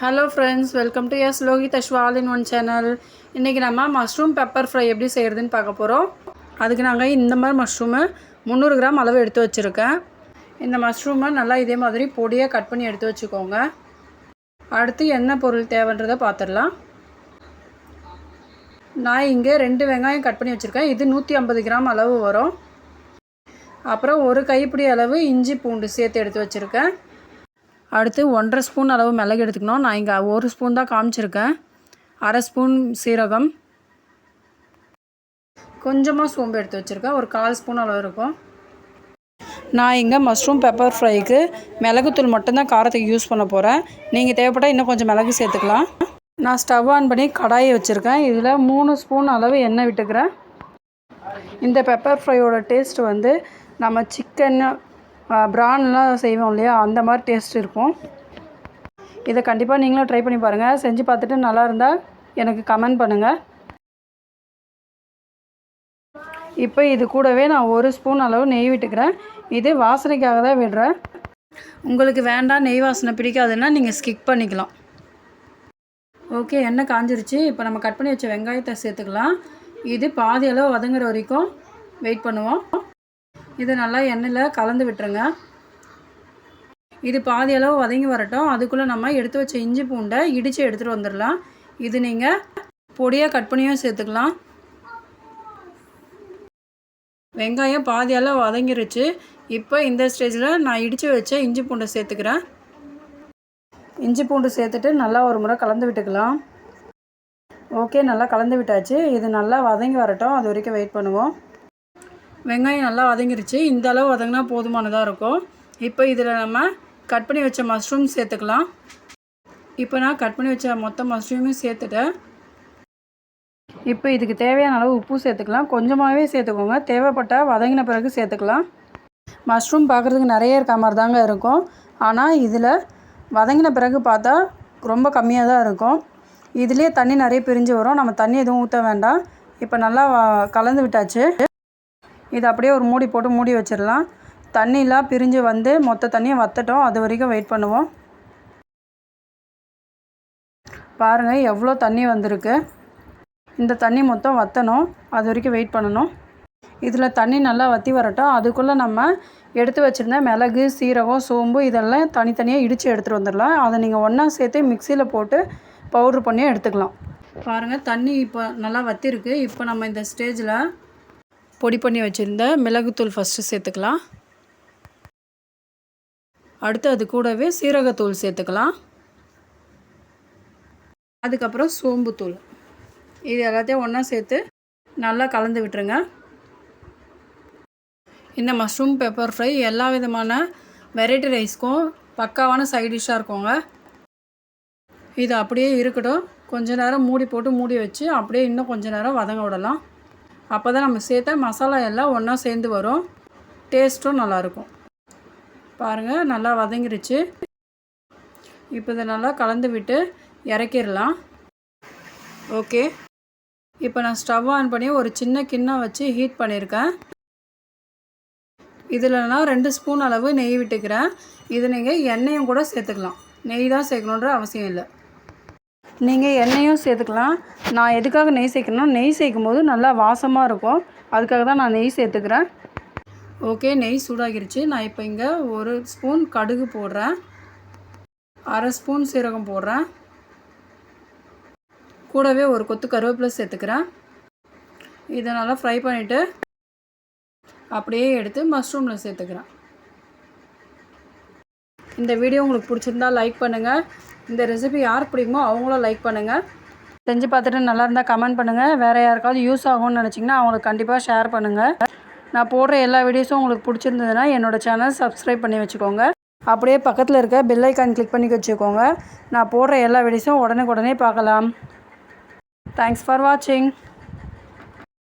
Hello friends, welcome to S Lokith Ashwal in one channel. இன்றைக்கி நம்ம mushroom pepper fry எப்படி செய்கிறதுன்னு பார்க்க போகிறோம். அதுக்கு நாங்கள் இந்த மாதிரி மஷ்ரூமை 300 கிராம் அளவு எடுத்து வச்சுருக்கேன். இந்த மஷ்ரூமை நல்லா இதே மாதிரி பொடியாக கட் பண்ணி எடுத்து வச்சுக்கோங்க. அடுத்து என்ன பொருள் தேவைன்றதை பார்த்துடலாம். நான் இங்கே 2 வெங்காயம் கட் பண்ணி வச்சுருக்கேன். இது 150 கிராம் அளவு வரும். அப்புறம் ஒரு கைப்பிடி அளவு இஞ்சி பூண்டு சேர்த்து எடுத்து வச்சுருக்கேன். அடுத்து 1.5 ஸ்பூன் அளவு மிளகு எடுத்துக்கணும். நான் இங்கே 1 ஸ்பூன் தான் காமிச்சிருக்கேன். 1/2 ஸ்பூன் சீரகம், கொஞ்சமாக சோம்பு எடுத்து வச்சுருக்கேன். ஒரு 1/4 ஸ்பூன் அளவு இருக்கும். நான் இங்கே மஷ்ரூம் பெப்பர் ஃப்ரைக்கு மிளகுத்தூள் மட்டும்தான் காரத்துக்கு யூஸ் பண்ண போகிறேன். நீங்கள் தேவைப்பட்டால் இன்னும் கொஞ்சம் மிளகு சேர்த்துக்கலாம். நான் ஸ்டவ் ஆன் பண்ணி கடாயை வச்சுருக்கேன். இதில் 3 ஸ்பூன் அளவு எண்ணெய் விட்டுக்கிறேன். இந்த பெப்பர் ஃப்ரையோட டேஸ்ட் வந்து நம்ம சிக்கன் ப்ரான்லாம் செய்வோம் இல்லையா, அந்த மாதிரி டேஸ்ட் இருக்கும். இதை கண்டிப்பாக நீங்களும் ட்ரை பண்ணி பாருங்கள். செஞ்சு பார்த்துட்டு நல்லா இருந்தால் எனக்கு கமெண்ட் பண்ணுங்கள். இப்போ இது கூடவே நான் 1 ஸ்பூன் அளவு நெய் விட்டுக்கிறேன். இது வாசனைக்காக தான் விடுறேன். உங்களுக்கு வேண்டாம், நெய் வாசனை பிடிக்காதுன்னா நீங்கள் ஸ்கிப் பண்ணிக்கலாம். ஓகே, எண்ணெய் காஞ்சிருச்சு. இப்போ நம்ம கட் பண்ணி வச்ச வெங்காயத்தை சேர்த்துக்கலாம். இது பாதி அளவு வதங்குற வரைக்கும் வெயிட் பண்ணுவோம். இதை நல்லா எண்ணெயில் கலந்து விட்டுருங்க. இது பாதி அளவு வதங்கி வரட்டும். அதுக்குள்ளே நம்ம எடுத்து வச்ச இஞ்சி பூண்டை இடித்து எடுத்துகிட்டு வந்துடலாம். இது நீங்கள் பொடியாக கட் பண்ணியும் சேர்த்துக்கலாம். வெங்காயம் பாதி அளவு வதங்கிருச்சு. இப்போ இந்த ஸ்டேஜில் நான் இடித்து வச்ச இஞ்சி பூண்டை சேர்த்துக்கிறேன். இஞ்சி பூண்டு சேர்த்துட்டு நல்லா ஒரு முறை கலந்து விட்டுக்கலாம். ஓகே, நல்லா கலந்து விட்டாச்சு. இது நல்லா வதங்கி வரட்டும். அது வரைக்கும் வெயிட் பண்ணுவோம். வெங்காயம் நல்லா வதங்கிருச்சு. இந்த அளவு வதங்கினா போதுமானதாக இருக்கும். இப்போ இதில் நம்ம கட் பண்ணி வச்ச மஷ்ரூம் சேர்த்துக்கலாம். இப்போ நான் கட் பண்ணி வச்ச மொத்த மஷ்ரூமையும் சேர்த்துட்டேன். இப்போ இதுக்கு தேவையான அளவு உப்பு சேர்த்துக்கலாம். கொஞ்சமாகவே சேர்த்துக்கோங்க. தேவைப்பட்டால் வதங்கின பிறகு சேர்த்துக்கலாம். மஷ்ரூம் பார்க்குறதுக்கு நிறைய இருக்க மாதிரி தாங்க இருக்கும். ஆனால் இதில் வதங்கின பிறகு பார்த்தா ரொம்ப கம்மியாக தான் இருக்கும். இதுலேயே தண்ணி நிறைய பிரிஞ்சு வரும். நம்ம தண்ணி எதுவும் ஊற்ற வேண்டாம். இப்போ நல்லா கலந்து விட்டாச்சு. இது அப்படியே ஒரு மூடி போட்டு மூடி வச்சிடலாம். தண்ணியெலாம் பிரிஞ்சு வந்து மொத்த தண்ணியும் வற்றட்டும். அது வரைக்கும் வெயிட் பண்ணுவோம். பாருங்கள் எவ்வளோ தண்ணி வந்திருக்கு. இந்த தண்ணி மொத்தம் வற்றணும். அது வரைக்கும் வெயிட் பண்ணணும். இதில் தண்ணி நல்லா வற்றி வரட்டும். அதுக்குள்ளே நம்ம எடுத்து வச்சுருந்த மிளகு, சீரகம், சோம்பு இதெல்லாம் தனித்தனியாக இடித்து எடுத்துகிட்டு வந்துடலாம். அதை நீங்கள் ஒன்றா சேர்த்து மிக்சியில் போட்டு பவுட்ரு பண்ணி எடுத்துக்கலாம். பாருங்கள், தண்ணி இப்போ நல்லா வற்றிருக்கு. இப்போ நம்ம இந்த ஸ்டேஜில் பொடி பண்ணி வச்சுருந்த மிளகுத்தூள் ஃபஸ்ட்டு சேர்த்துக்கலாம். அடுத்து அது கூடவே சீரகத்தூள் சேர்த்துக்கலாம். அதுக்கப்புறம் சோம்புத்தூள். இது எல்லாத்தையும் ஒன்றா சேர்த்து நல்லா கலந்து விட்டுருங்க. இந்த மஷ்ரூம் பெப்பர் ஃப்ரை எல்லா விதமான வெரைட்டி ரைஸ்க்கும் பக்காவான சைட் டிஷ்ஷாக இருக்குங்க. இது அப்படியே இருக்கட்டும். கொஞ்ச நேரம் மூடி போட்டு மூடி வச்சு அப்படியே இன்னும் கொஞ்ச நேரம் வதங்க விடலாம். அப்போ தான் நம்ம சேர்த்த மசாலா எல்லாம் ஒன்றா சேர்ந்து வரும். டேஸ்ட்டும் நல்லாயிருக்கும். பாருங்கள், நல்லா வதங்கிருச்சு. இப்போ இதை நல்லா கலந்து விட்டு இறக்கிடலாம். ஓகே, இப்போ நான் ஸ்டவ் ஆன் பண்ணி ஒரு சின்ன கிண்ணம் வச்சு ஹீட் பண்ணியிருக்கேன். இதில் நான் 2 ஸ்பூன் அளவு நெய் விட்டுக்கிறேன். இது நீங்கள் எண்ணெயும் கூட சேர்த்துக்கலாம். நெய் தான் சேர்க்கணுன்ற அவசியம் இல்லை. நீங்கள் எண்ணெயும் சேர்த்துக்கலாம். நான் எதுக்காக நெய் சேர்க்கணும், நெய் சேர்க்கும் போது நல்லா வாசமாக இருக்கும். அதுக்காக தான் நான் நெய் சேர்த்துக்கிறேன். ஓகே, நெய் சூடாகிருச்சு. நான் இப்போ இங்கே 1 ஸ்பூன் கடுகு போடுறேன். 1/2 ஸ்பூன் சீரகம் போடுறேன். கூடவே ஒரு கொத்து கருவேப்பிலை சேர்த்துக்கிறேன். இதை நல்லா ஃப்ரை பண்ணிவிட்டு அப்படியே எடுத்து மஷ்ரூமில் சேர்த்துக்கிறேன். இந்த வீடியோ உங்களுக்கு பிடிச்சிருந்தா லைக் பண்ணுங்கள். இந்த ரெசிபி யாருக்கு பிடிக்குமோ அவங்களும் லைக் பண்ணுங்கள். செஞ்சு பார்த்துட்டு நல்லா இருந்தால் கமெண்ட் பண்ணுங்கள். வேறு யாருக்காவது யூஸ் ஆகும்னு நினச்சிங்கன்னா அவங்களுக்கு கண்டிப்பாக ஷேர் பண்ணுங்கள். நான் போடுற எல்லா வீடியோஸும் உங்களுக்கு பிடிச்சிருந்ததுன்னா என்னோடய சேனல் சப்ஸ்கிரைப் பண்ணி வச்சுக்கோங்க. அப்படியே பக்கத்தில் இருக்க பெல் ஐக்கான் கிளிக் பண்ணி வச்சுக்கோங்க. நான் போடுற எல்லா வீடியோஸும் உடனே பார்க்கலாம். தேங்க்ஸ் ஃபார் வாட்சிங்.